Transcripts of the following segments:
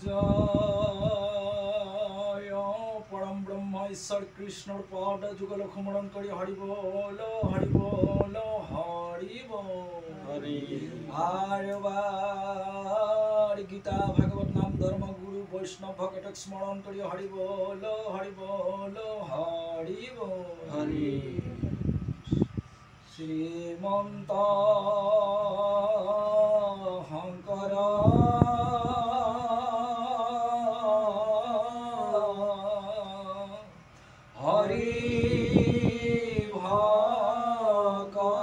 জয় পরম ব্রহ্ম ঈশ্বর কৃষ্ণর পদ যুগল ক্ষমরণ করি হরি বল হরি বল হরি বল হরি আর গীতা ভাগবত নাম ধর্ম গুরু বৈষ্ণব ভকটক স্মরণ করি হরি বল হরি বল হরি বল হরি শ্রীমন্ত শংকৰ হৰি ভকতৰ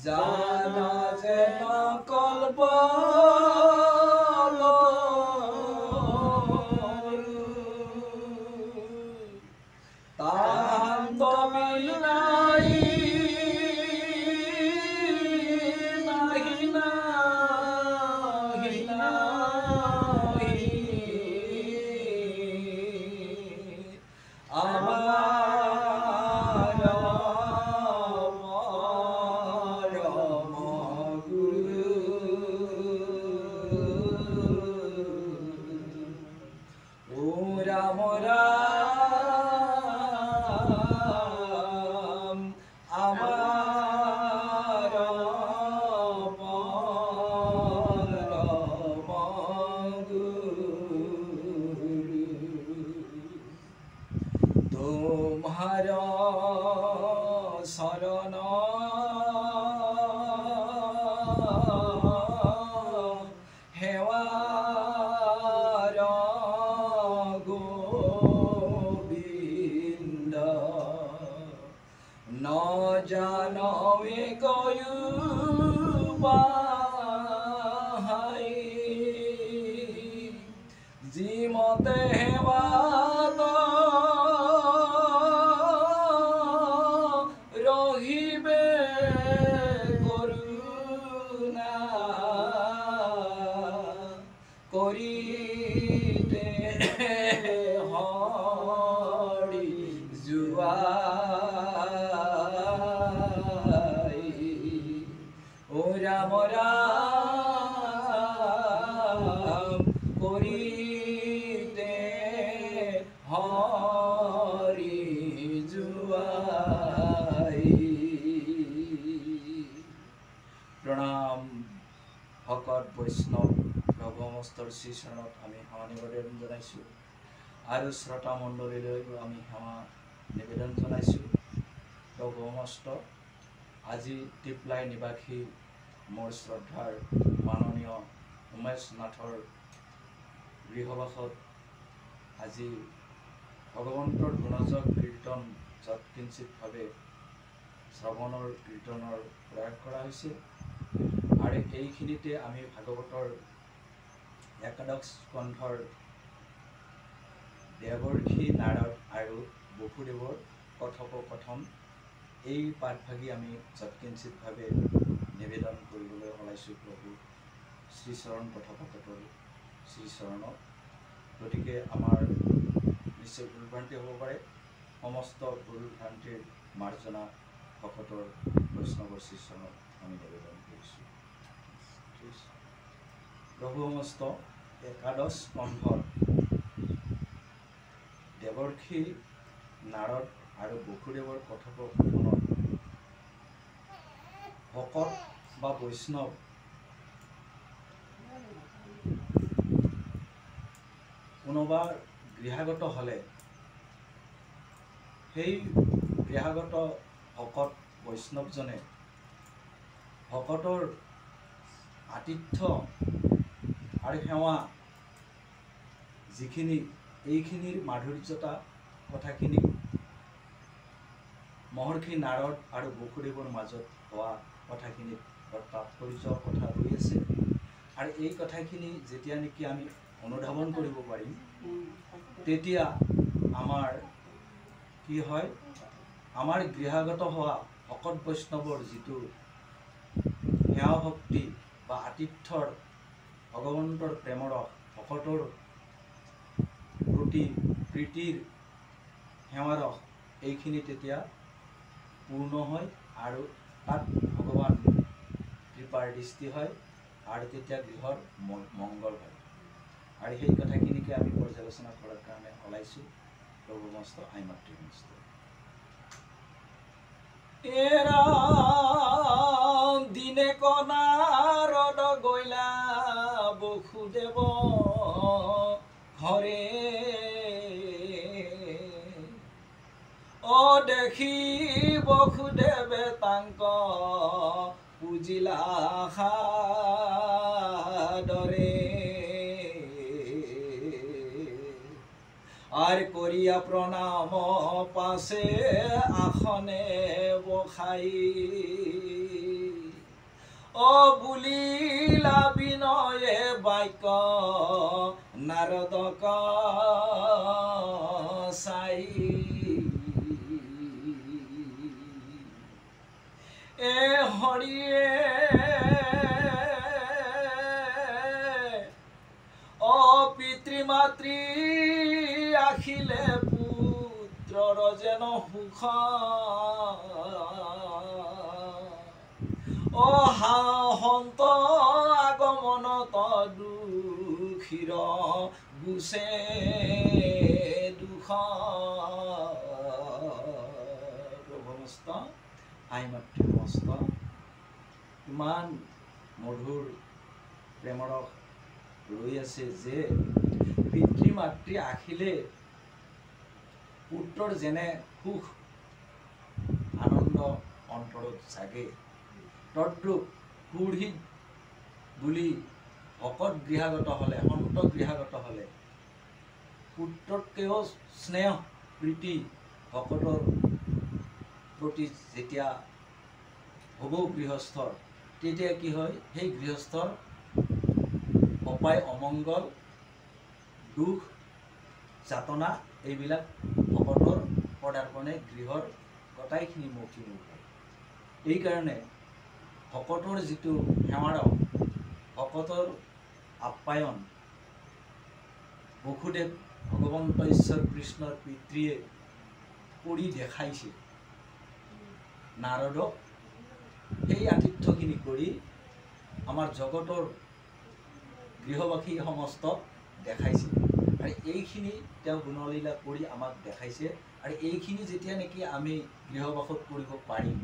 জানা যেন কল্প তাহান্ত মিলাই নাহি নাহি নাহি আমার পরম গুরু ও রাম রাম আমার পরম গুরু তোমার শরণ হেওয়ার গোবিন্দ ন জানবে কয়ু বাহাই জিমতে হেবাদ রহিবে করুণা করিতে হরি জুয়াই ও রাম রাম করিতে হরি জুয়াই প্ৰণাম ভকত বৈষ্ণৱ ভগৱস্তৰ শ্ৰীচৰণত আমি সেৱা নিবেদন জনাইছোঁ আৰু শ্ৰোতা মণ্ডলীলৈও আমি সেৱা নিবেদন জনাইছোঁ। ভগৱস্ত আজি টিপলাই নিবাসী মোৰ শ্ৰদ্ধাৰ মাননীয় উমেশ নাথৰ গৃহবাসত আজি ভগৱন্তৰ গুণজক কীৰ্তন যৎকিঞ্চিতভাৱে শ্ৰৱণৰ কীৰ্তনৰ প্ৰয়াস কৰা হৈছে আৰু এইখিনিতে আমি ভাগৱতৰ একাদশ স্কন্ধৰ দেৱৰ্ষি নাৰদ আৰু বসুদেৱৰ কথোপকথন এই পাঠভাগি আমি যৎকিঞ্চিতভাৱে নিবেদন কৰিবলৈ ওলাইছোঁ প্ৰভু শ্ৰীচৰণ কথোপকথন শ্ৰীচৰণত। গতিকে আমাৰ নিশ্চয় ভুল ভ্ৰান্তি হ'ব পাৰে, সমস্ত ভুল ভ্ৰান্তিৰ মাৰ্জনা ভকতৰ বৈষ্ণৱৰ শ্ৰীচৰণত আমি নিবেদন কৰিছোঁ। প্ৰভু সমস্ত একাদশ স্কন্ধত দেৱৰ্ষি নাৰদ আৰু বসুদেৱৰ কথোপকথনত ভকত বা বৈষ্ণৱ কোনোবা গৃহাগত হ'লে সেই গৃহাগত ভকত বৈষ্ণৱজনে ভকতৰ আতিথ্য আৰু সেৱা যিখিনি এইখিনিৰ মাধুৰ্যতা কথাখিনি মহৰ্ষি নাৰদ আৰু বসুদেৱৰ মাজত হোৱা কথাখিনিত তাৎপৰ্য কথা হৈ আছে। আৰু এই কথাখিনি যেতিয়া নেকি আমি অনুধাৱন কৰিব পাৰিম তেতিয়া আমাৰ কি হয়, আমাৰ গৃহাগত হোৱা ভকত বৈষ্ণৱৰ যিটো সেৱা ভক্তি বা আতিথ্যৰ ভগৱন্তৰ প্ৰেমৰ ভকতৰ প্ৰতি প্ৰীতিৰ সেৱাৰ এইখিনি তেতিয়া পূৰ্ণ হয় আৰু তাত ভগৱান কৃপাৰে আমাৰ দৃষ্টি হয় আৰু তেতিয়া গৃহৰ মংগল হয়। আৰু সেই কথাখিনিকে আমি পৰ্যালোচনা কৰাৰ কাৰণে ওলাইছোঁ। প্ৰভু মস্ত আই মাতৃ মস্ত এৰা দিনে কণাৰদ গৈলা বসুদেৱ ঘৰে দেখি বসুদেৱে তাংক পুজিলা সাদৰে আৰ কৰিয়া প্ৰণাম পাশে আসনে বসাই বুলিলা বিনয়ে বাক্য নাৰদক চাই হৰিয়ে পিতৃমাতৃ আখিলে পুত্ৰৰ যেন সুখ সন্ত আগমনত দুখীৰ গুছে দুখ প্ৰভুমস্ত আই মাতৃ মস্ত ইমান মধুৰ প্ৰেমৰ ৰৈ আছে যে পিতৃ মাতৃ আখিলে পুত্ৰৰ যেনে সুখ আনন্দ অন্তৰত জাগে তদ্ৰূপ পুৰোহিত বুলি ভকত গৃহাগত হ'লে সন্ত গৃহাগত হ'লে পুত্ৰতকৈও স্নেহ প্ৰীতি ভকতৰ প্ৰতি যেতিয়া হ'ব গৃহস্থৰ তেতিয়া কি হয় সেই গৃহস্থৰ অপায় অমংগল দুখ যাতনা এইবিলাক ভকতৰ পদাৰ্পণে গৃহৰ গটাইখিনি মৌখি হয়। এইকাৰণে ভকতৰ যিটো সেৱাৰক ভকতৰ আপ্যায়ন বসুদেৱ ভগৱন্ত ঈশ্বৰ কৃষ্ণৰ পিতৃয়ে কৰি দেখাইছে নাৰদক সেই আতিথ্যখিনি কৰি আমাৰ জগতৰ গৃহবাসী সমস্ত দেখাইছে আৰু এইখিনি তেওঁ গুণলীলা কৰি আমাক দেখাইছে আৰু এইখিনি যেতিয়া নেকি আমি গৃহবাসত কৰিব পাৰিম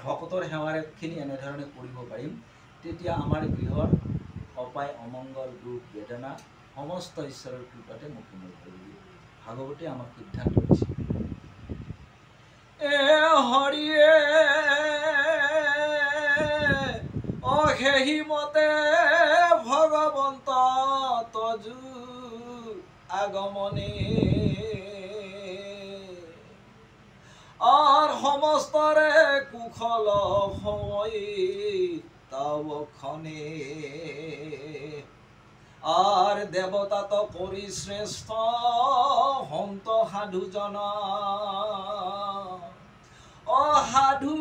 ভকতৰ সেৱাখিনি এনেধৰণে কৰিব পাৰিম তেতিয়া আমাৰ গৃহৰ অপায় অমংগল দুখ বেদনা সমস্ত ঈশ্বৰৰ কৃপাতে মুক্তিময় কৰিব ভাগৱতে আমাক সিদ্ধান্ত দিছে। হৰিয়ে সেহি মতে ভগৱন্ত তজু আগমনে আৰ সমস্তৰে কুশল হয় তবক্ষণে আৰ দেবতা তো কৰি শ্ৰেষ্ঠ হন্ত সাধুজন সাধু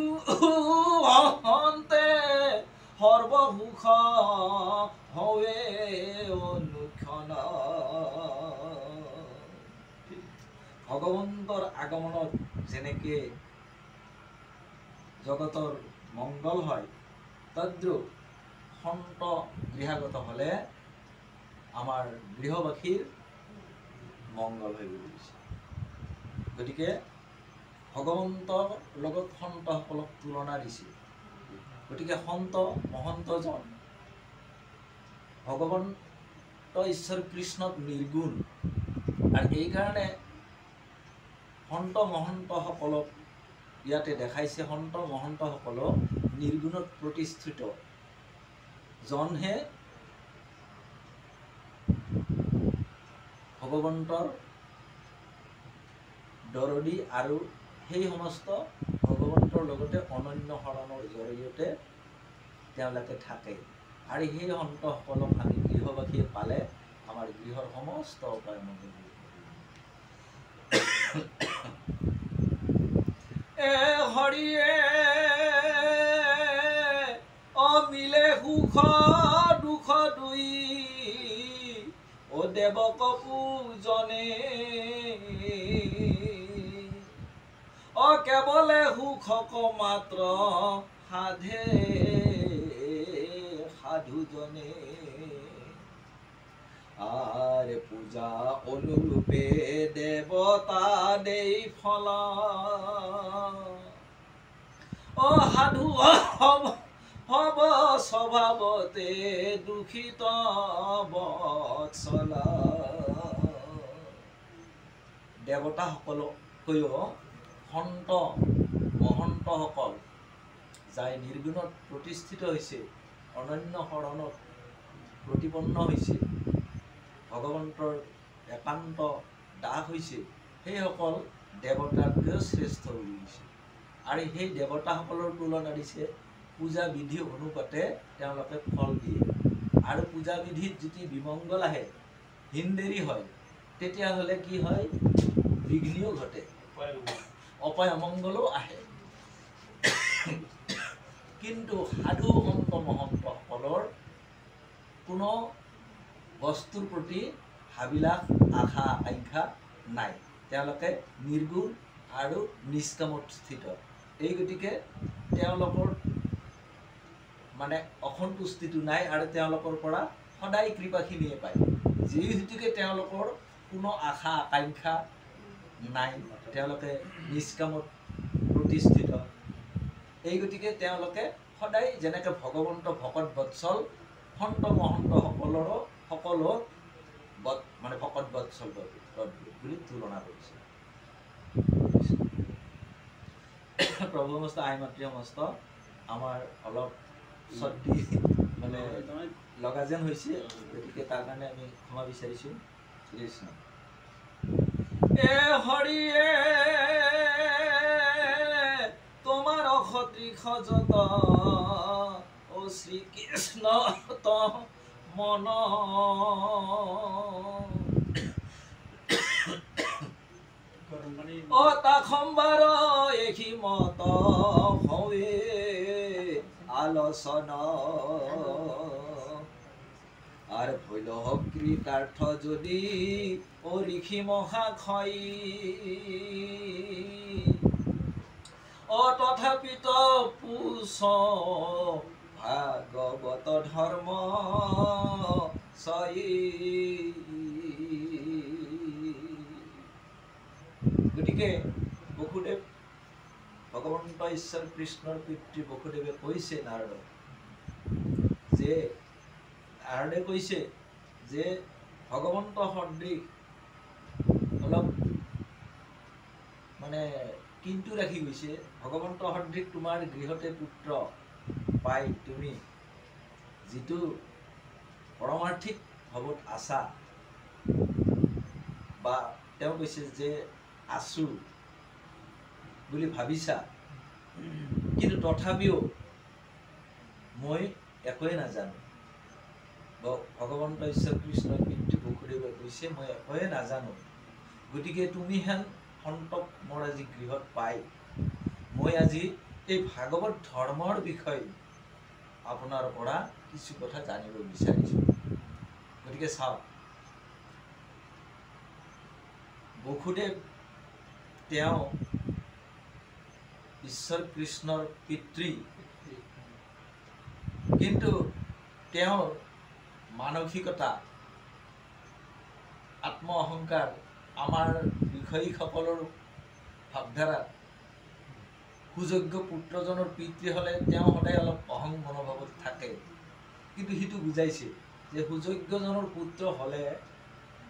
হন্তে সৰ্বসুখ হৱে অনুক্ষণ ভগৱন্তৰ আগমনত যেনেকে জগতৰ মংগল হয় তদ্ৰূপ সন্ত গৃহাগত হ'লে আমাৰ গৃহবাসীৰ মংগল হৈ গৈছে। গতিকে ভগৱন্তৰ লগত সন্তসকলক তুলনা দিছে। গতিকে সন্ত মহন্তজন ভগৱন্ত ঈশ্বৰ কৃষ্ণত নিৰ্গুণ আৰু এইকাৰণে সন্ত মহন্তসকলক ইয়াতে দেখাইছে সন্ত মহন্তসকলক নিৰ্গুণত প্ৰতিষ্ঠিত জনহে ভগৱন্তৰ দৰদী আৰু সেই সমস্ত ভগৱন্তৰ লগতে অনন্য শৰণৰ জৰিয়তে তেওঁলোকে থাকে আৰু সেই সন্তসকলক আমি গৃহবাসীয়ে পালে আমাৰ গৃহৰ সমস্ত উপায় মংগল হৰিয়ে অমিলে সুখ দুখ দুই দেৱক পূজনে কেৱলে সুখক মাত্ৰ সাধে সাধুজনে আৰ পূজা অনুৰূপে দেৱতা দেই ফলা অ সাধু হব স্বভাৱতে দূষিত বৎসলা দেৱতাসকলকৈও সন্ত মহন্তসকল যাই নিৰ্গুণত প্ৰতিষ্ঠিত হৈছে অনন্য শৰণত প্ৰতিপন্ন হৈছে ভগৱন্তৰ একান্ত দাস হৈছে সেইসকল দেৱতাতকৈও শ্ৰেষ্ঠ বুলি দিছে আৰু সেই দেৱতাসকলৰ তুলনা দিছে পূজা বিধি অনুপাতে তেওঁলোকে ফল দিয়ে আৰু পূজা বিধিত যদি বিমংগল আহে হিনদেৰি হয় তেতিয়াহ'লে কি হয় বিঘ্নিও ঘটে অপায় অমংগলো আহে কিন্তু সাধু সন্ত মহন্তসকলৰ কোনো বস্তুৰ প্ৰতি হাবিলাস আশা আকাংক্ষা নাই তেওঁলোকে নিৰ্গুণ আৰু নিষ্কামত স্থিত এই গতিকে তেওঁলোকৰ মানে অসন্তুষ্টিটো নাই আৰু তেওঁলোকৰ পৰা সদায় কৃপাখিনিয়ে পায় যিহেতুকে তেওঁলোকৰ কোনো আশা আকাংক্ষা নাই তেওঁলোকে নিষ্কামত প্ৰতিষ্ঠিত এই গতিকে তেওঁলোকে সদায় যেনেকৈ ভগৱন্ত ভকত বৎসল সন্ত মহন্তসকলৰো সকলো মানে ভকত বৎসল বুলি তুলনা কৰিছে প্ৰভু সমস্ত আই মাতৃ সমস্ত আমাৰ অলপ চৰ্দি মানে লগা যেন হৈছে গতিকে তাৰ কাৰণে আমি ক্ষমা বিচাৰিছোঁ কৃষ্ণ এ হৰিয়ে তোমাৰ অসদৃশ যত ও শ্ৰীকৃষ্ণ ত মন ও তাখম্বাৰ এখি মত হৱে আলোচনা আর ভৈল কৃতার্থ যদি ও ঋষি মহাক্ষয় ও তথাপিত পুষ ভাগবত ধর্ম গতিকে বসুদেৱ ভগৱন্ত ঈশ্বৰ কৃষ্ণৰ পিতৃ বসুদেৱে কৈছে নাৰদক যে নাৰদে কৈছে যে ভগৱন্ত সদৃশ অলপ মানে কিন্তু ৰাখি গৈছে ভগৱন্ত সদৃশ তোমাৰ গৃহতে পুত্ৰ পাই তুমি যিটো পৰমাৰ্থিক ভাৱত আছা বা তেওঁ কৈছে যে আছো বুলি ভাবিছা কিন্তু তথাপিও মই একোৱে নাজানো ভগৱন্ত ঈশ্বৰ কৃষ্ণৰ পিতৃ বসুদেৱে কৈছে মই একোৱে নাজানো গতিকে তুমি হেন সন্তক মোৰ আজি গৃহত পাই মই আজি এই ভাগৱত ধৰ্মৰ বিষয়ে আপোনাৰ পৰা কিছু কথা জানিব বিচাৰিছোঁ গতিকে চাওক বসুদেৱ তেওঁ ঈশ্বৰ কৃষ্ণৰ পিতৃ কিন্তু তেওঁৰ মানসিকতা আত্ম অহংকাৰ আমাৰ বিষয়ীসকলৰ ভাৱধাৰাত সুযোগ্য পুত্ৰজনৰ পিতৃ হ'লে তেওঁ সদায় অলপ অহং মনোভাৱত থাকে কিন্তু সিটো বুজাইছে যে সুযোগ্যজনৰ পুত্ৰ হ'লে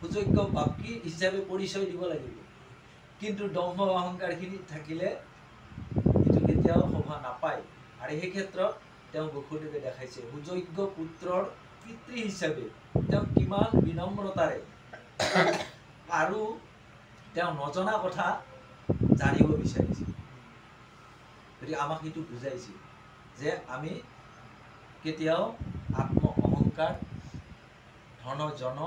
সুযোগ্য বাপী হিচাপে পৰিচয় দিব লাগিব কিন্তু দম্ভ অহংকাৰখিনি থাকিলে সিটো কেতিয়াও শোভা নাপায় আৰু সেই ক্ষেত্ৰত তেওঁ বসুদেৱে দেখাইছে সুযোগ্য পুত্ৰৰ পিতৃ হিচাপে তেওঁ কিমান বিনম্ৰতাৰে আৰু তেওঁ নজনা কথা জানিব বিচাৰিছে গতিকে আমাক সেইটো বুজাইছে যে আমি কেতিয়াও আত্ম অহংকাৰ ধন জন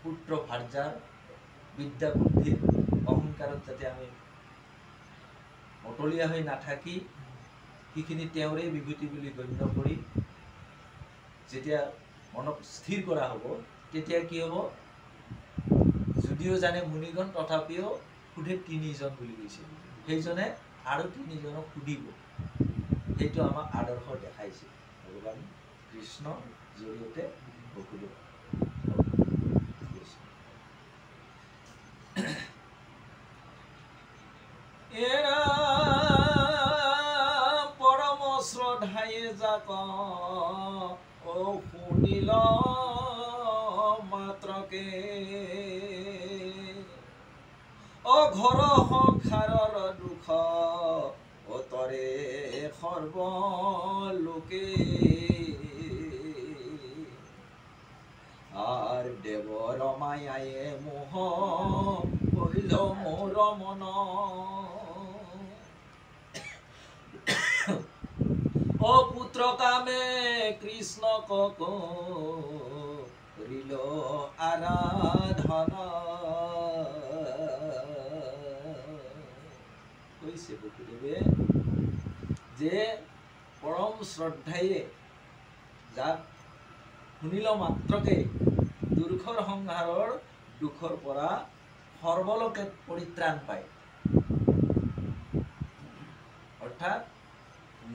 পুত্ৰ ভাৰ্যাৰ বিদ্যা বুদ্ধিৰ অহংকাৰত যাতে আমি অতলীয়া হৈ নাথাকি সেইখিনি তেওঁৰে বিভূতি বুলি গণ্য কৰি যেতিয়া মনক স্থিৰ কৰা হ'ব তেতিয়া কি হ'ব যদিও জানে মুনিগণ তথাপিও সোধে তিনিজন বুলি কৈছে সেইজনে আৰু তিনিজনক সুধিব সেইটো আমাক আদৰ্শ দেখাইছে ভগৱান কৃষ্ণৰ জৰিয়তে বসুদেৱ। এৰা পৰম শ্ৰদ্ধায়ে যাক শুনিল মাত্ৰকে ঘৰ সংসাৰৰ দুখ অতৰে সৰ্বলোকে আৰ দেৱৰ মায়ায়ে মোহ হইল মোৰ মন পুত্ৰ কামে কৃষ্ণক কৰিল আৰাধনা কৈছে বসুদেৱে যে পৰম শ্ৰদ্ধায়ে যাক শুনিল মাত্ৰকে দুৰ্ঘৰ সংসাৰৰ দুখৰ পৰা সৰ্বলোকে পৰিত্ৰাণ পায়। অৰ্থাৎ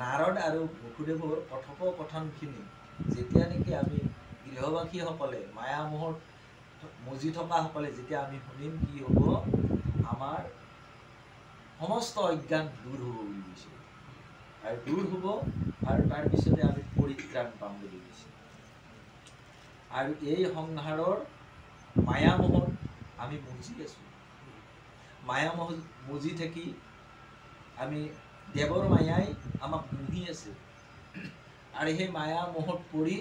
নাৰদ আৰু বসুদেৱৰ কথোপকথনখিনি যেতিয়া নেকি আমি গৃহবাসীসকলে মায়ামোহত মজি থকাসকলে যেতিয়া আমি শুনিম, কি হ'ব, আমাৰ সমস্ত অজ্ঞান দূৰ হ'ব বুলি কৈছে। আৰু দূৰ হ'ব আৰু তাৰপিছতে আমি পৰিত্ৰাণ পাম বুলি কৈছে। আৰু এই সংসাৰৰ মায়ামোহত আমি মজি আছোঁ। মায়ামোহ মজি থাকি আমি দেৱৰ মায়াই আমাক মুহি আছে আৰু সেই মায়া মোহত পৰি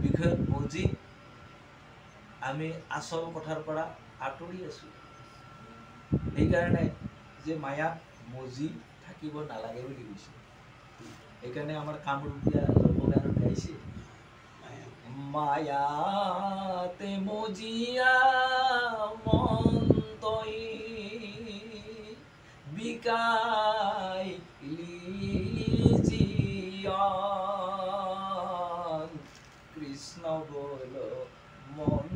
বিষয়ত মজি আমি আচল কথাৰ পৰা আঁতৰি আছোঁ। সেইকাৰণে যে মায়াত মজি থাকিব নালাগে বুলি কৈছে। সেইকাৰণে আমাৰ কামৰূপীয়া জন্মগানত গাইছে, মায়াতে মজিয়া মন্তই বিকাই লিজিয়ান কৃষ্ণ বল মন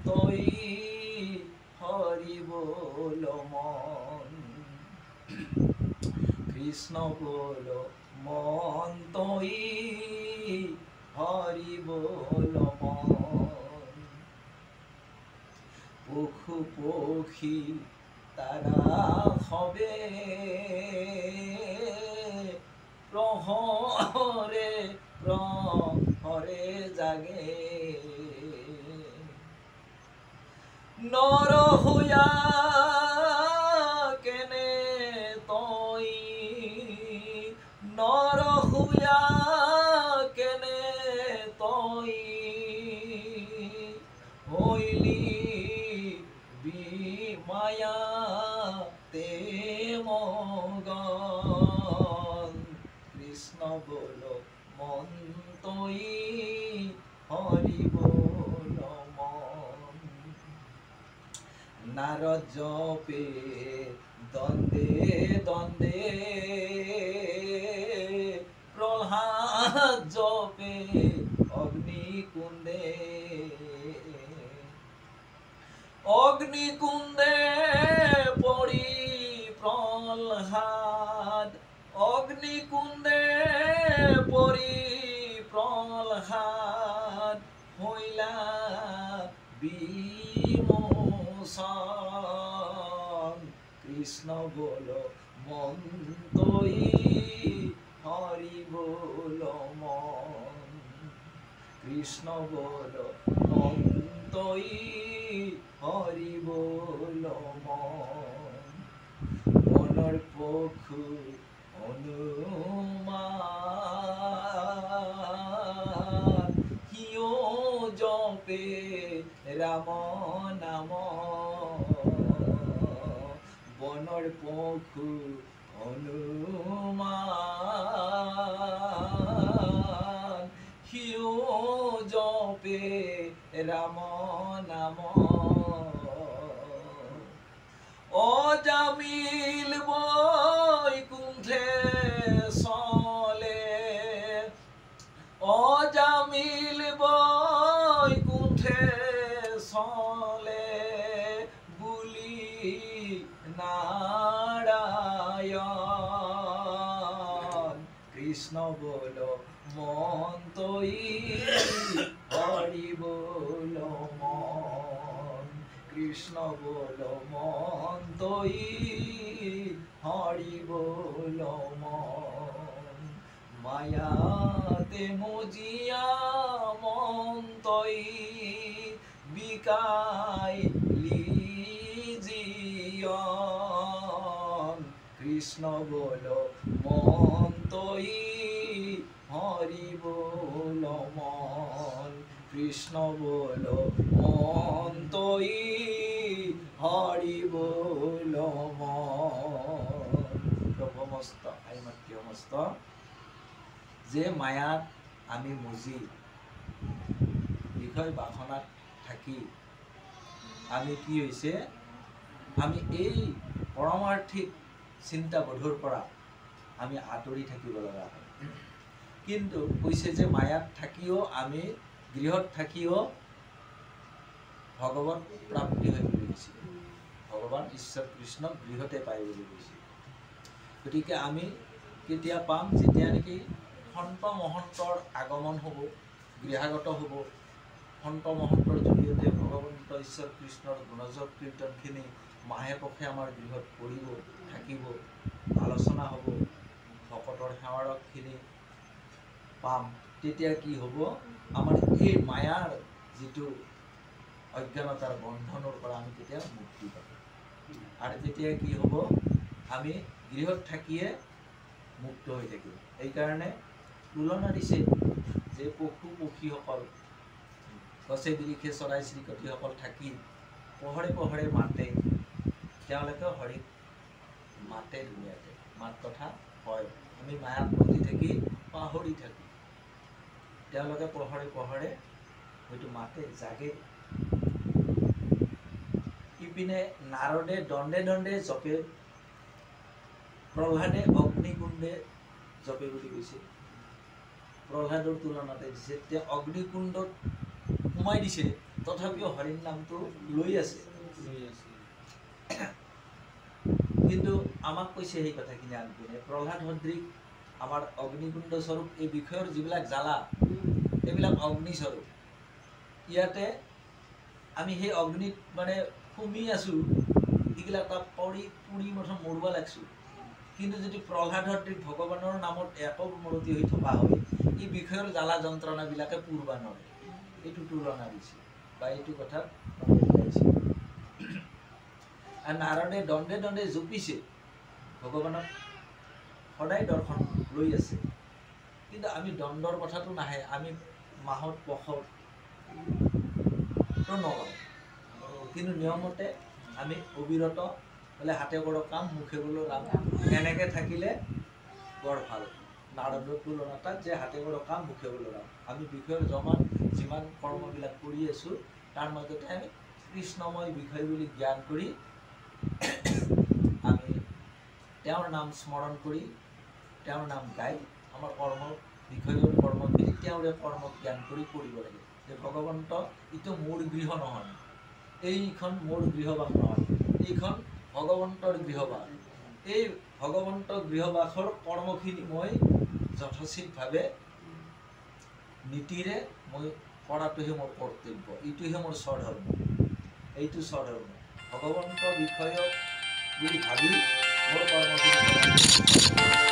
তই হৰি বল মন কৃষ্ণ বল মন তই হৰি বল মন পশু পক্ষী তারা হবে প্রহরে প্রহরে জাগে নর হইয়া কেনে তই নর হইয়া কেনে তই হইলি মায়া তে মগন কৃষ্ণ বল মন তই হৰি বল মন নারদ জপে দ্বন্দ্বে দ্বন্দ্বে প্রহ্লাদ জপে অগ্নিকুণ্ডে অগ্নিকুণ্ডে পড়ি প্রহ্লাদ অগ্নিকুণ্ডে পড়ি প্রহ্লাদ হইলা বিমোচন কৃষ্ণ বল মন তই হরি বল মন কৃষ্ণ বল মন তই হরি বল মন মনৰ পশু হনুমান হিও জপে ৰাম নাম বনৰ পশু হনুমান হিও জপে ৰাম নাম অজামিল বৈকুণ্ঠে চলে অজামিল বৈকুণ্ঠে চলে বুলি নাৰায়ণ কৃষ্ণ বল মন তৈ হরি বল মন কৃষ্ণ বল মন তৈ হরি বল মন মায়াতে মজিয়া মন তৈ বিকাইলি জীয়ন কৃষ্ণ বল মন তৈ হরি বল মন কৃষ্ণ বল মন তৈ হরি বল মন প্ৰভমস্ত আইমাতৃমস্ত যে মায়াত আমি মুজি বিষয় বাসনাত থাকি আমি কি হৈছে আমি এই পৰমাৰ্থিক চিন্তাবোধৰ পৰা আমি আঁতৰি থাকিব লগা হয় কিন্তু কৈছে যে মায়াত থাকিও আমি গৃহত থাকিও ভগৱত প্ৰাপ্তি হয় বুলি কৈছে ভগৱান ঈশ্বৰ কৃষ্ণ গৃহতে পায় বুলি কৈছে গতিকে আমি কেতিয়া পাম যেতিয়া নেকি সন্ত মহন্তৰ আগমন হ'ব গৃহাগত হ'ব সন্ত মহন্তৰ জৰিয়তে ভগৱন্ত ঈশ্বৰ কৃষ্ণৰ গুণজপ কীৰ্তনখিনি মাহে পক্ষে আমাৰ গৃহত পৰিব থাকিব আলোচনা হ'ব ভকতৰ সেৱাৰকখিনি পাম তেতিয়া কি হ'ব আমাৰ এই মায়াৰ যিটো অজ্ঞানতাৰ বন্ধনৰ পৰা আমি তেতিয়া মুক্তি পাম আৰু তেতিয়া কি হ'ব আমি গৃহত থাকিয়ে মুক্ত হৈ থাকিম এইকাৰণে তুলনা দিছে যে পশু পক্ষীসকল গছে বিৰিখে চৰাই চিৰিকটিসকল থাকি পোহৰে পোহৰে মাতে তেওঁলোকে হৰিক মাতে ধুনীয়াকৈ মাত কথা হয় আমি মায়াত বহি থাকি পাহৰি থাকি তেওঁলোকে পোহৰে পোহৰে হয়তো মাতে জাগে ইপিনে নাৰদে দণ্ডে দণ্ডে জপে প্ৰহ্লাদে অগ্নিকুণ্ডে জপে বুলি কৈছে প্ৰহ্লাদৰ তুলনাতে দিছে তেওঁ অগ্নিকুণ্ডত সোমাই দিছে তথাপিও হৰিৰ নামটো লৈ আছে কিন্তু আমাক কৈছে সেই কথাখিনি আনপিনে প্ৰহ্লাদ সদৃশ আমাৰ অগ্নিকুণ্ড স্বৰূপ এই বিষয়ৰ যিবিলাক জ্বালা এইবিলাক অগ্নিস্বৰূপ ইয়াতে আমি সেই অগ্নিত মানে সুমি আছোঁ এইবিলাক তাত পুৰি মুঠত মৰিব লাগছোঁ কিন্তু যদি প্ৰহ্লাদ সদৃশ ভগৱানৰ নামত একমূৰ্তি হৈ থকা হয় এই বিষয়ৰ জ্বালা যন্ত্ৰণাবিলাকে পুৰবা নৰে এইটো তুলনা দিছে বা এইটো কথাত বুজাইছে আৰু নাৰদে দণ্ডে দণ্ডে জপিছে ভগৱানক সদায় দৰ্শন লৈ আছে কিন্তু আমি দণ্ডৰ কথাটো নাহে আমি মাহত পষত নলওঁ কিন্তু নিয়মতে আমি অবিৰত বোলে হাতে কৰ কাম মুখে বোলো ৰাম এনেকৈ থাকিলে বৰ ভাল নাৰদৰ তুলনাত যে হাতে কৰ কাম মুখে বোলো ৰাম আমি বিষয়ৰ যিমান কৰ্মবিলাক কৰি আছোঁ তাৰ মাজতে আমি কৃষ্ণময় বিষয় বুলি জ্ঞান কৰি আমি তেওঁৰ নাম স্মৰণ কৰি তেওঁৰ নাম গাই আমাৰ বিষয়ৰ কৰ্মখিনি তেওঁৰে কৰ্ম জ্ঞান কৰি কৰিব লাগে যে ভগৱন্ত এইটো মোৰ গৃহ নহয় এইখন মোৰ গৃহবাস নহয় এইখন ভগৱন্তৰ গৃহবাস এই ভগৱন্ত গৃহবাসৰ কৰ্মখিনি মই যথোচিতভাৱে নীতিৰে মই কৰাটোহে মোৰ কৰ্তব্য এইটোহে মোৰ স্বধৰ্ম এইটো স্বধৰ্ম ভগৱন্ত বিষয়ক বুলি ভাবি মোৰ কৰ্মখিনি